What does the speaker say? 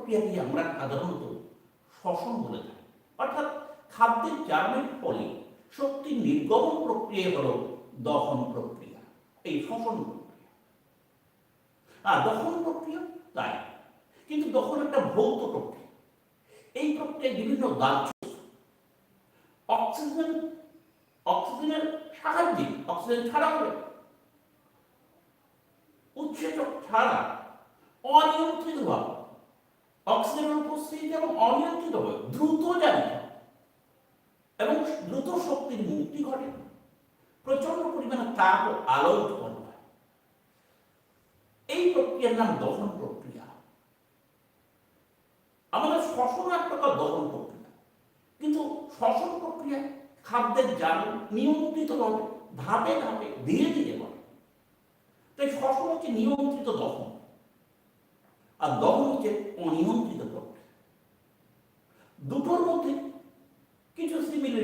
প্রক্রিয়াকে আমরা সাধারণত শ্বসন বলে থাকি। অর্থাৎ খাদ্যের জারণের ফলে শক্তি নির্গমন প্রক্রিয়া হল দহন প্রক্রিয়া, এই শ্বসন প্রক্রিয়া। আর দহন প্রক্রিয়া তাই, কিন্তু দহন একটা ভৌত প্রক্রিয়া। এই প্রক্রিয়ায় বিভিন্ন দাহ্য অক্সিজেনের সাহায্যে, অক্সিজেন ছাড়া হলে উৎসেচক ছাড়া অনিয়ন্ত্রিতভাবে অক্সিজেনের উপস্থিতি এবং অনিয়ন্ত্রিতভাবে দ্রুত জারিত এবং দ্রুত শক্তির মুক্তি ঘটে, প্রচন্ড পরিমাণে তাপ ও আলো উৎপন্ন হয়। এই প্রক্রিয়ার নাম দহন প্রক্রিয়া। আমাদের শ্বসন এক প্রকার দহন প্রক্রিয়া, কিন্তু শ্বসন প্রক্রিয়া খাদ্যের জারণ নিয়ন্ত্রিতভাবে ধাপে ধাপে ধীরে ধীরে করে। তাই শ্বসন হচ্ছে নিয়ন্ত্রিত দহন, আর দহন হচ্ছে অনিয়ন্ত্রিত প্রক্রিয়া। দুটোর মধ্যে কিছু সিমিলারিটি